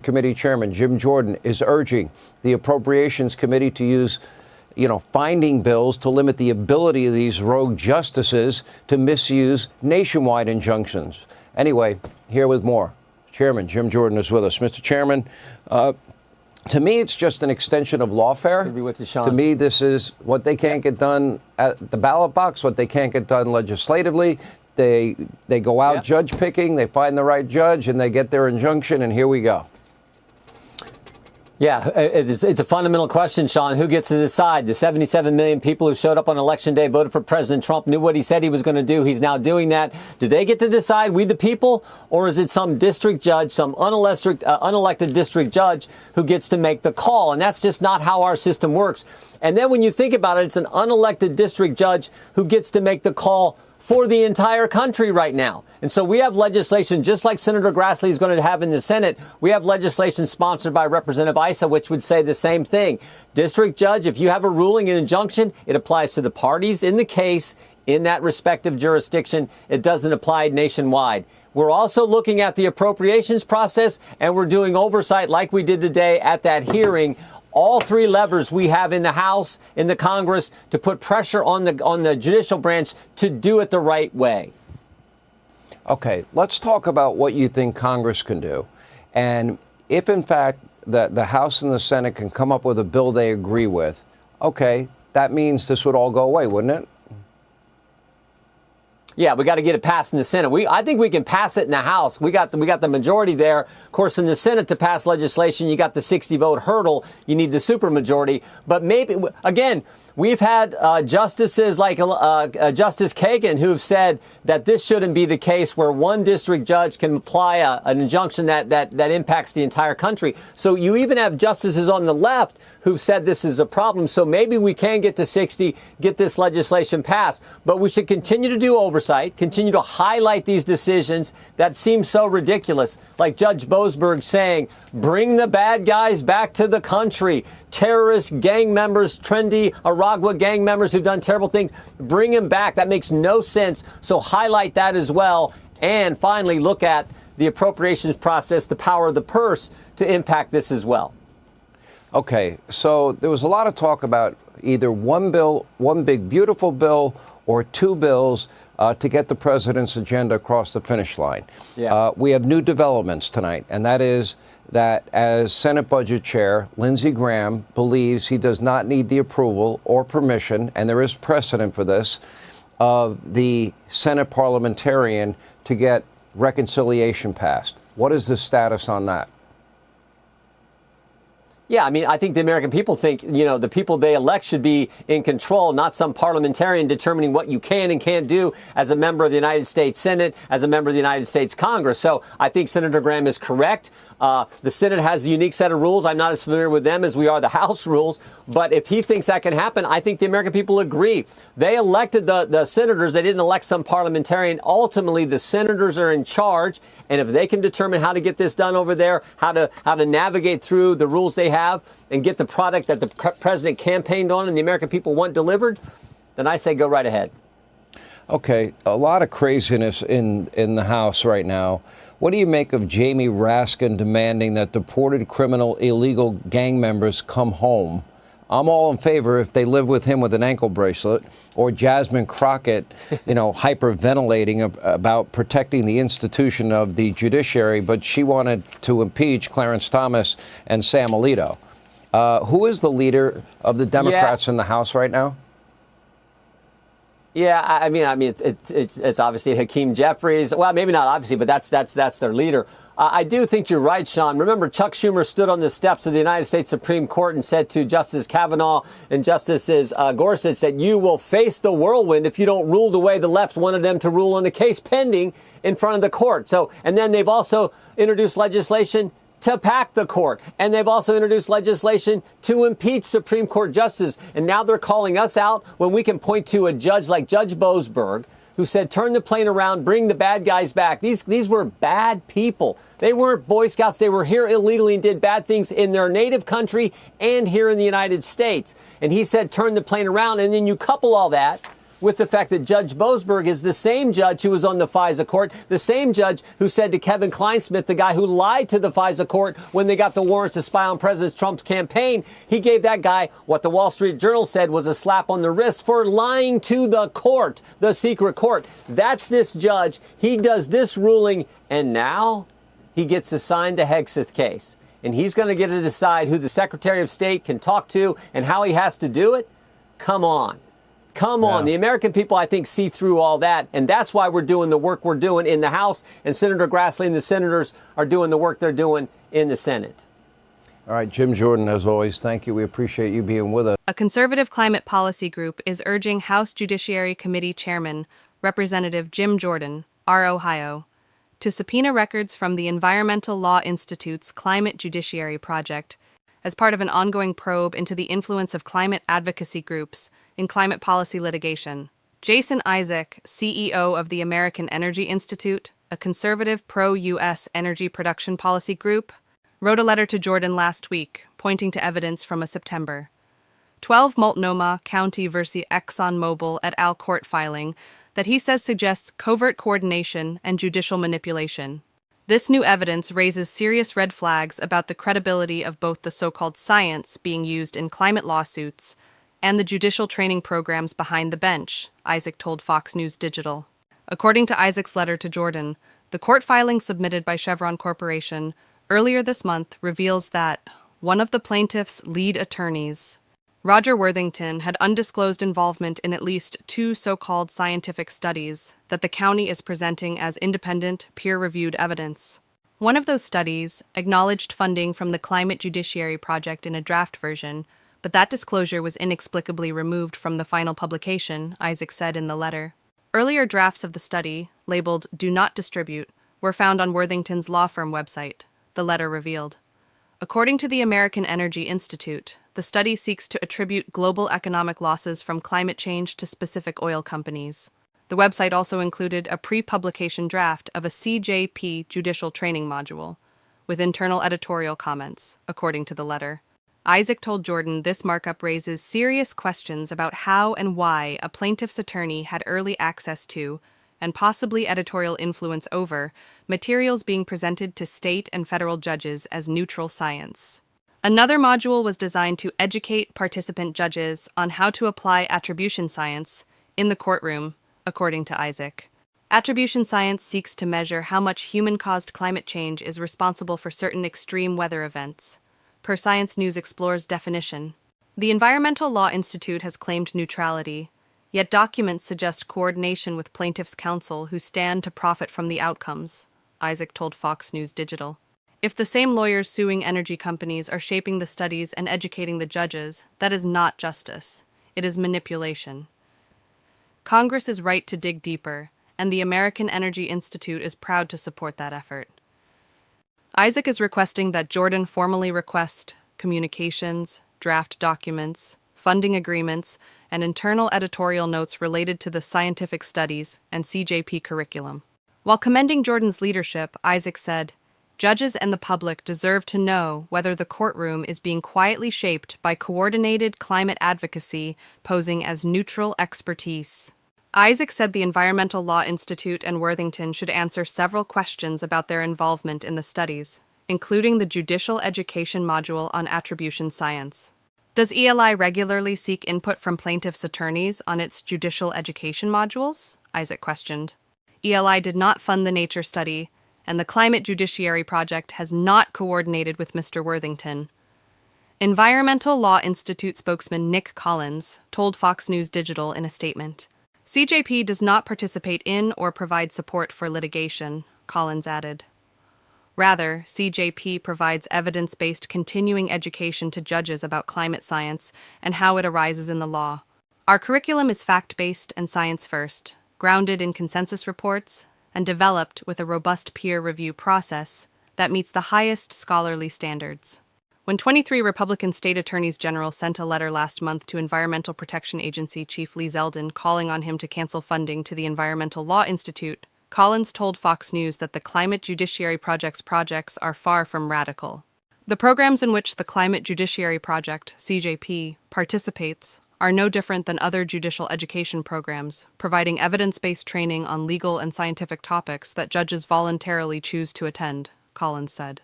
Committee Chairman Jim Jordan is urging the Appropriations Committee to use, finding bills to limit the ability of these rogue justices to misuse nationwide injunctions. Anyway, here with more. Chairman Jim Jordan is with us. Mr. Chairman, to me, it's just an extension of lawfare. Good to be with you, Sean. To me, this is what they can't get done at the ballot box, what they can't get done legislatively. They go out judge picking, they find the right judge, and they get their injunction, and here we go. Yeah, it's a fundamental question, Sean. Who gets to decide? The 77 million people who showed up on Election Day, voted for President Trump, knew what he said he was going to do. He's now doing that. Do they get to decide, we the people, or is it some district judge, some unelected district judge who gets to make the call? And that's just not how our system works. And then when you think about it, it's an unelected district judge who gets to make the call for the entire country right now. And so we have legislation, just like Senator Grassley is going to have in the Senate. We have legislation sponsored by Representative Issa, which would say the same thing. District judge, if you have a ruling, an injunction, it applies to the parties in the case in that respective jurisdiction. It doesn't apply nationwide. We're also looking at the appropriations process, and we're doing oversight like we did today at that hearing. All three levers we have in the House, in the Congress, to put pressure on the judicial branch to do it the right way. Okay, let's talk about what you think Congress can do. And if, in fact, the House and the Senate can come up with a bill they agree with, okay, that means this would all go away, wouldn't it? Yeah, we got to get it passed in the Senate. I think we can pass it in the House. We got the majority there. Of course, in the Senate to pass legislation, you got the 60-vote hurdle. You need the supermajority. But maybe, again, we've had justices like Justice Kagan who've said that this shouldn't be the case where one district judge can apply an injunction that impacts the entire country. So you even have justices on the left who've said this is a problem. So maybe we can get to 60, get this legislation passed. But we should continue to do oversight, continue to highlight these decisions that seem so ridiculous, like Judge Boasberg saying, bring the bad guys back to the country. Terrorists, gang members, trendy Aragua gang members who've done terrible things, bring them back. That makes no sense. So highlight that as well. And finally, look at the appropriations process, the power of the purse to impact this as well. Okay, so there was a lot of talk about either one bill, one big beautiful bill, or two bills to get the president's agenda across the finish line. Yeah. We have new developments tonight, and that is that as Senate Budget Chair, Lindsey Graham believes he does not need the approval or permission, and there is precedent for this, of the Senate parliamentarian to get reconciliation passed. What is the status on that? Yeah, I mean, I think the American people think, the people they elect should be in control, not some parliamentarian determining what you can and can't do as a member of the United States Senate, as a member of the United States Congress. So I think Senator Graham is correct. The Senate has a unique set of rules. I'm not as familiar with them as we are the House rules. But if he thinks that can happen, I think the American people agree. They elected the senators. They didn't elect some parliamentarian. Ultimately, the senators are in charge. And if they can determine how to get this done over there, how to navigate through the rules they have and get the product that the president campaigned on and the American people want delivered, then I say go right ahead. Okay, a lot of craziness in the House right now. What do you make of Jamie Raskin demanding that deported criminal illegal gang members come home? I'm all in favor if they live with him with an ankle bracelet, or Jasmine Crockett, hyperventilating about protecting the institution of the judiciary, but she wanted to impeach Clarence Thomas and Sam Alito. Who is the leader of the Democrats in the House right now? Yeah, I mean, it's obviously Hakeem Jeffries. Well, maybe not obviously, but that's their leader. I do think you're right, Sean. Remember, Chuck Schumer stood on the steps of the United States Supreme Court and said to Justice Kavanaugh and Justices Gorsuch that you will face the whirlwind if you don't rule the way the left wanted them to rule on the case pending in front of the court. So, and then they've also introduced legislation to pack the court. And they've also introduced legislation to impeach Supreme Court justices. And now they're calling us out when we can point to a judge like Judge Boasberg, who said, turn the plane around, bring the bad guys back. These were bad people. They weren't Boy Scouts. They were here illegally and did bad things in their native country and here in the United States. And he said, turn the plane around. And then you couple all that with the fact that Judge Boasberg is the same judge who was on the FISA court, the same judge who said to Kevin Kleinsmith, the guy who lied to the FISA court when they got the warrants to spy on President Trump's campaign, he gave that guy what the Wall Street Journal said was a slap on the wrist for lying to the court, the secret court. That's this judge. He does this ruling, and now he gets assigned the Hegseth case. And he's going to get to decide who the Secretary of State can talk to and how he has to do it? Come on. Come on. The American people, I think, see through all that. And that's why we're doing the work we're doing in the House. And Senator Grassley and the senators are doing the work they're doing in the Senate. All right, Jim Jordan, as always, thank you. We appreciate you being with us. A conservative climate policy group is urging House Judiciary Committee Chairman, Representative Jim Jordan, R. Ohio, to subpoena records from the Environmental Law Institute's Climate Judiciary Project as part of an ongoing probe into the influence of climate advocacy groups in climate policy litigation. Jason Isaac, CEO of the American Energy Institute, a conservative pro-U.S. energy production policy group, wrote a letter to Jordan last week, pointing to evidence from a September 12 Multnomah County versus ExxonMobil et al. Court filing that he says suggests covert coordination and judicial manipulation. This new evidence raises serious red flags about the credibility of both the so-called science being used in climate lawsuits and the judicial training programs behind the bench, Isaac told Fox News Digital. According to Isaac's letter to Jordan, the court filing submitted by Chevron Corporation earlier this month reveals that one of the plaintiff's lead attorneys, Roger Worthington, had undisclosed involvement in at least 2 so-called scientific studies that the county is presenting as independent, peer-reviewed evidence. One of those studies acknowledged funding from the Climate Judiciary Project in a draft version, but that disclosure was inexplicably removed from the final publication, Isaac said in the letter. Earlier drafts of the study, labeled "Do Not Distribute," were found on Worthington's law firm website, the letter revealed. According to the American Energy Institute, the study seeks to attribute global economic losses from climate change to specific oil companies. The website also included a pre-publication draft of a CJP judicial training module, with internal editorial comments, according to the letter. Isaac told Jordan this markup raises serious questions about how and why a plaintiff's attorney had early access to, and possibly editorial influence over, materials being presented to state and federal judges as neutral science. Another module was designed to educate participant judges on how to apply attribution science in the courtroom, according to Isaac. Attribution science seeks to measure how much human-caused climate change is responsible for certain extreme weather events. Per Science News Explores definition, the Environmental Law Institute has claimed neutrality, yet documents suggest coordination with plaintiffs' counsel who stand to profit from the outcomes, Isaac told Fox News Digital. If the same lawyers suing energy companies are shaping the studies and educating the judges, that is not justice. It is manipulation. Congress is right to dig deeper, and the American Energy Institute is proud to support that effort. Isaac is requesting that Jordan formally request communications, draft documents, funding agreements, and internal editorial notes related to the scientific studies and CJP curriculum. While commending Jordan's leadership, Isaac said, "Judges and the public deserve to know whether the courtroom is being quietly shaped by coordinated climate advocacy posing as neutral expertise." Isaac said the Environmental Law Institute and Worthington should answer several questions about their involvement in the studies, including the Judicial Education module on attribution science. Does ELI regularly seek input from plaintiffs' attorneys on its Judicial Education modules? Isaac questioned. ELI did not fund the nature study, and the Climate Judiciary Project has not coordinated with Mr. Worthington. Environmental Law Institute spokesman Nick Collins told Fox News Digital in a statement, "CJP does not participate in or provide support for litigation," Collins added. Rather, CJP provides evidence-based continuing education to judges about climate science and how it arises in the law. Our curriculum is fact-based and science-first, grounded in consensus reports, and developed with a robust peer review process that meets the highest scholarly standards. When 23 Republican state attorneys general sent a letter last month to Environmental Protection Agency Chief Lee Zeldin calling on him to cancel funding to the Environmental Law Institute, Collins told Fox News that the Climate Judiciary Project's projects are far from radical. The programs in which the Climate Judiciary Project, CJP, participates are no different than other judicial education programs, providing evidence-based training on legal and scientific topics that judges voluntarily choose to attend, Collins said.